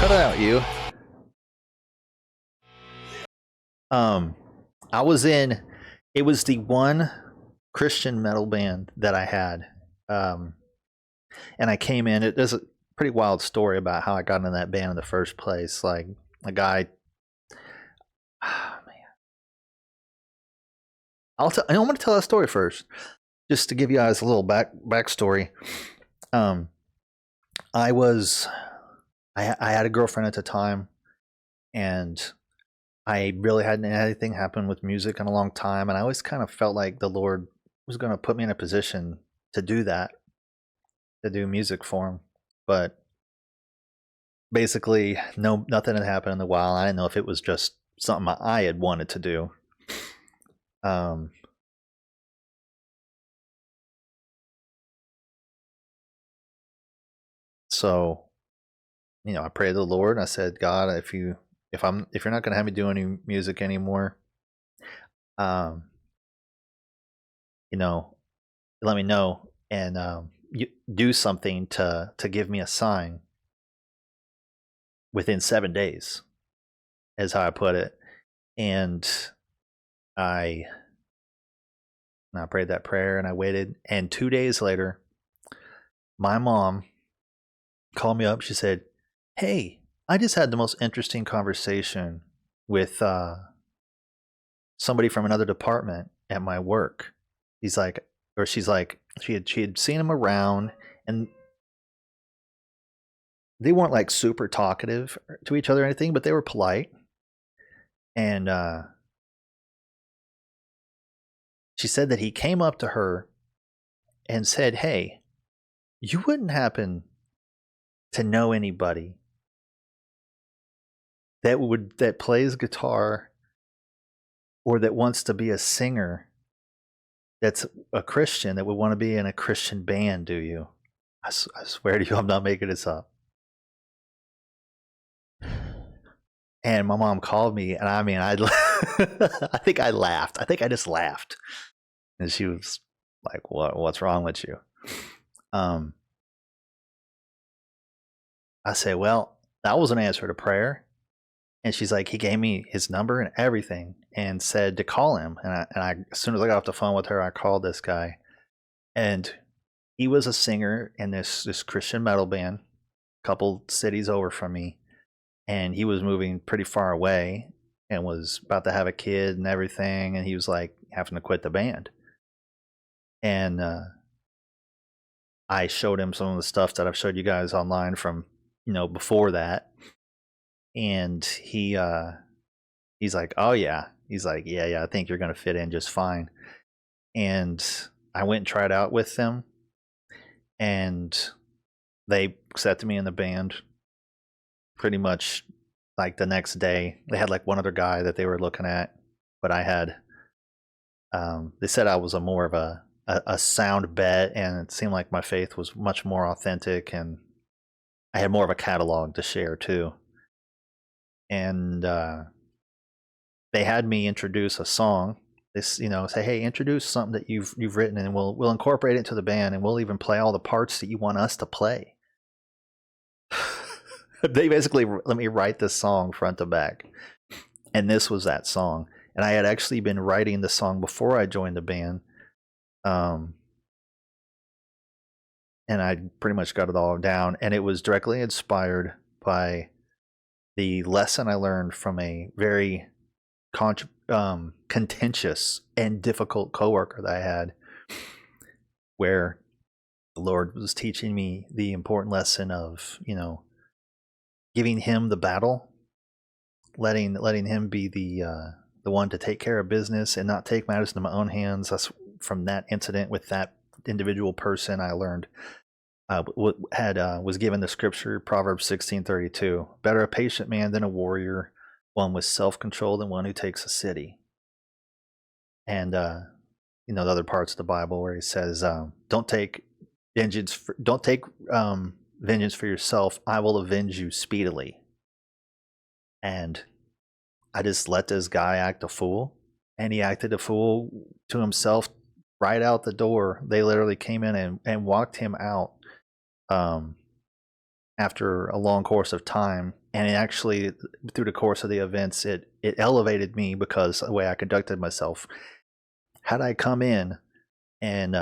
Cut it out, you. I was in. It was the one Christian metal band that I had, and I came in. There's a pretty wild story about how I got in that band in the first place. Like a guy. Oh, man, I'm going to tell that story first, just to give you guys a little backstory. Um, I had a girlfriend at the time, and I really hadn't had anything happen with music in a long time, and I always kind of felt like the Lord was going to put me in a position to do that, to do music for Him. But basically, nothing had happened in a while. I didn't know if it was just something I had wanted to do. So, I prayed to the Lord, and I said, God, if you're not going to have me do any music anymore, let me know, and you do something to give me a sign within 7 days, is how I put it. And I prayed that prayer, and I waited, and 2 days later, my mom called me up. She said, hey, I just had the most interesting conversation with somebody from another department at my work. She's like, she had seen him around, and they weren't like super talkative to each other or anything, but they were polite. And she said that he came up to her and said, hey, you wouldn't happen to know anybody that plays guitar or that wants to be a singer that's a Christian, that would want to be in a Christian band, do you? I swear to you, I'm not making this up. And my mom called me, and I mean, I think I laughed. I think I just laughed. And she was like, what's wrong with you? I say, well, that was an answer to prayer. And she's like, he gave me his number and everything and said to call him. And I as soon as I got off the phone with her, I called this guy. And he was a singer in this Christian metal band, a couple cities over from me. And he was moving pretty far away and was about to have a kid and everything. And he was like having to quit the band. And I showed him some of the stuff that I've showed you guys online from, before that. And he's like, oh yeah. He's like, yeah, I think you're going to fit in just fine. And I went and tried out with them, and they accepted me in the band pretty much like the next day. They had like one other guy that they were looking at, but I had, they said I was a more of a sound bet, and it seemed like my faith was much more authentic, and I had more of a catalog to share too. And they had me introduce a song. This, say, hey, introduce something that you've written, and we'll incorporate it into the band, and we'll even play all the parts that you want us to play. They basically let me write this song front to back, and this was that song. And I had actually been writing the song before I joined the band, and I pretty much got it all down, and it was directly inspired by the lesson I learned from a very contentious and difficult coworker that I had, where the Lord was teaching me the important lesson of, giving him the battle, letting him be the one to take care of business and not take matters into my own hands. That's from that incident with that individual person. I learned was given the scripture, Proverbs 16:32. Better a patient man than a warrior, one with self-control than one who takes a city. And the other parts of the Bible where he says, don't take vengeance for yourself. I will avenge you speedily. And I just let this guy act a fool, and he acted a fool to himself right out the door. They literally came in and walked him out after a long course of time, and it actually, through the course of the events, it elevated me because of the way I conducted myself. Had I come in and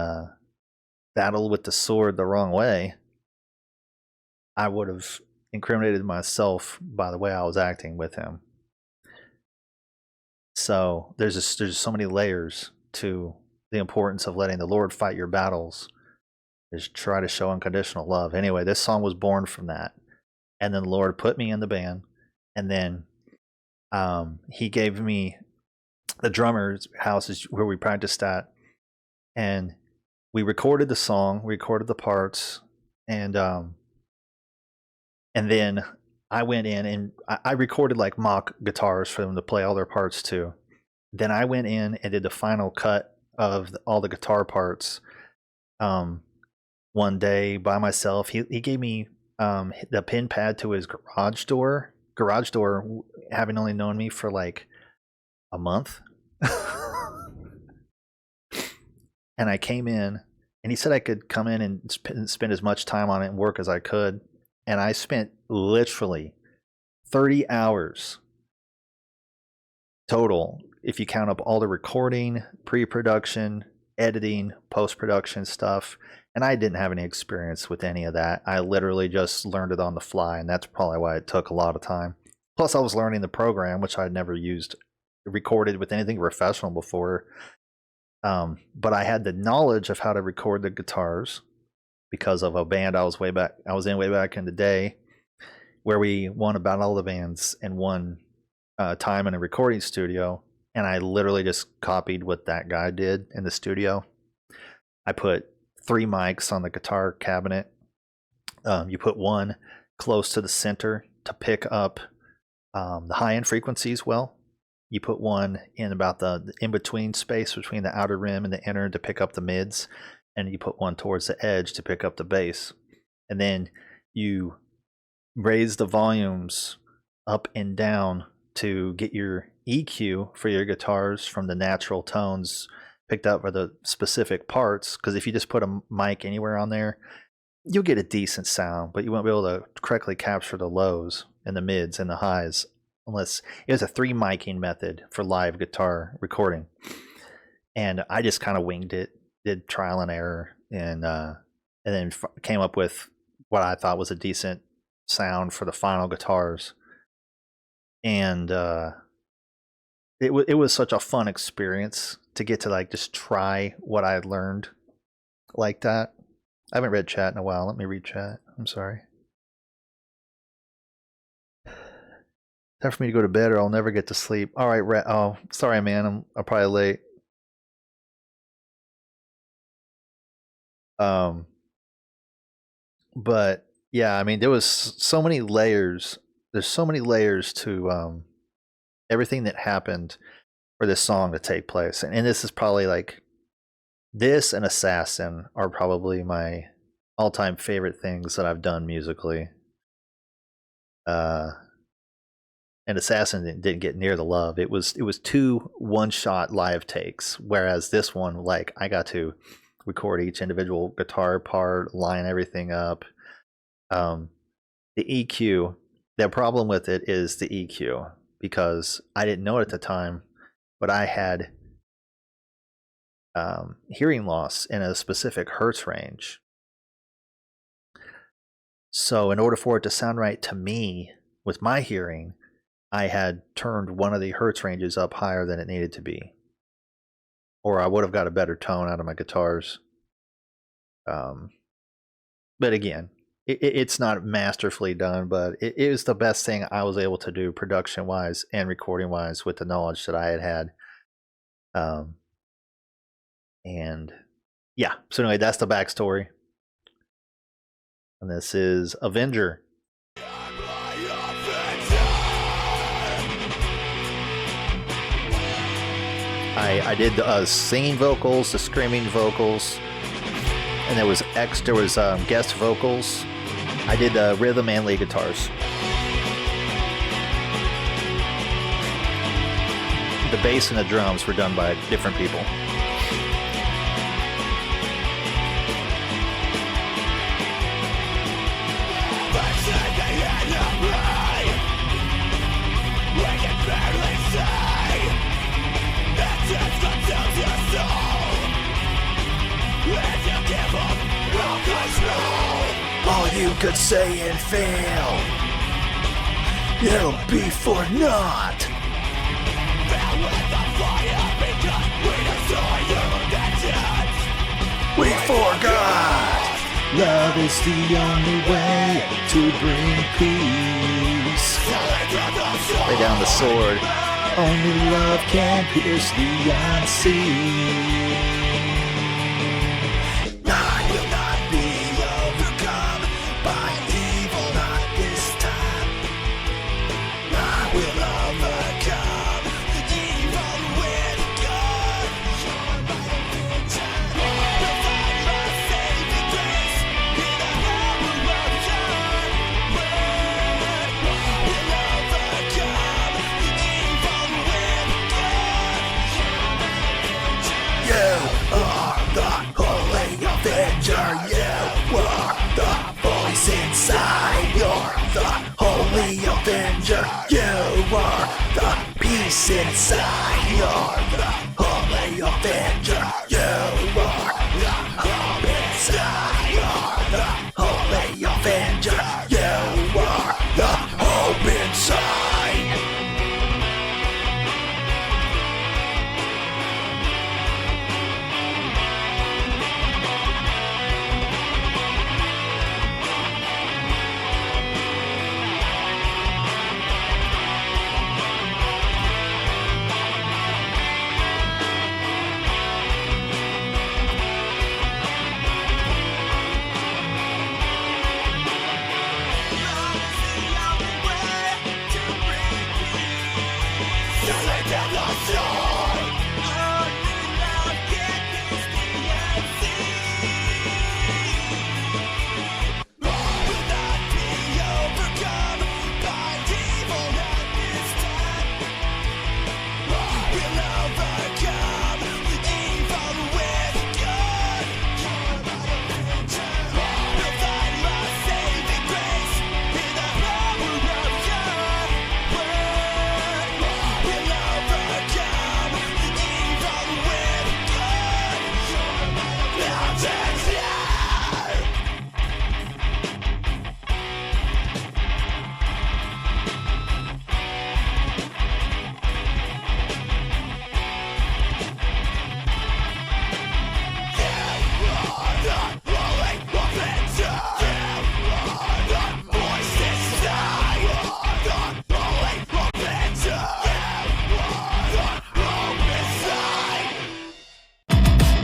battled with the sword the wrong way, I would have incriminated myself by the way I was acting with him. So there's so many layers to the importance of letting the Lord fight your battles. Just try to show unconditional love. Anyway, this song was born from that. And then the Lord put me in the band. And then he gave me the drummer's house is where we practiced at. And we recorded the song, we recorded the parts, and then I went in and I recorded like mock guitars for them to play all their parts too. Then I went in and did the final cut of all the guitar parts one day by myself. He gave me the pin pad to his garage door, having only known me for like a month. And I came in and he said I could come in and spend as much time on it and work as I could. And I spent literally 30 hours total, if you count up all the recording, pre-production, editing, post-production stuff. And I didn't have any experience with any of that. I literally just learned it on the fly, and that's probably why it took a lot of time. Plus, I was learning the program, which I'd never recorded with anything professional before. But I had the knowledge of how to record the guitars because of a band I was in way back in the day, where we won about all the bands and won time in a recording studio. And I literally just copied what that guy did in the studio. I put 3 mics on the guitar cabinet. You put one close to the center to pick up the high-end frequencies well. You put one in about the in-between space between the outer rim and the inner to pick up the mids. And you put one towards the edge to pick up the bass. And then you raise the volumes up and down to get your EQ for your guitars from the natural tones picked up for the specific parts. Because if you just put a mic anywhere on there, you'll get a decent sound, but you won't be able to correctly capture the lows and the mids and the highs unless it was a 3 miking method for live guitar recording. And I just kind of winged it, did trial and error, and then came up with what I thought was a decent sound for the final guitars. And it was such a fun experience to get to like just try what I had learned like that. I haven't read chat in a while. Let me read chat. I'm sorry. Time for me to go to bed or I'll never get to sleep. All right, oh, sorry, man. I'm probably late. But yeah, I mean, there was so many layers. There's so many layers to everything that happened for this song to take place. And this is probably like, this and Assassin are probably my all-time favorite things that I've done musically. And Assassin didn't get near the love. It was 2 one-shot live takes, whereas this one, like, I got to record each individual guitar part, line everything up. The EQ, the problem with it is the EQ, because I didn't know it at the time, but I had hearing loss in a specific hertz range. So in order for it to sound right to me with my hearing, I had turned one of the hertz ranges up higher than it needed to be, or I would have got a better tone out of my guitars. But again, it's not masterfully done, but it was the best thing I was able to do production wise and recording wise with the knowledge that I had. And yeah, so anyway, that's the backstory. And this is Avenger. I did the singing vocals, the screaming vocals, and there was guest vocals. I did the rhythm and lead guitars. The bass and the drums were done by different people. could say and fail, it'll be for naught. We forgot love is the only way to bring peace. Lay down the sword. Only love can pierce the unseen. I will not be overcome by evil, not this time. I will overcome evil with God. You're my Avenger. Provide my saving grace in the power of God. We'll overcome evil with God. You are the holy Avenger. You are the voice inside. You're the holy Avenger. You are the peace inside. You're the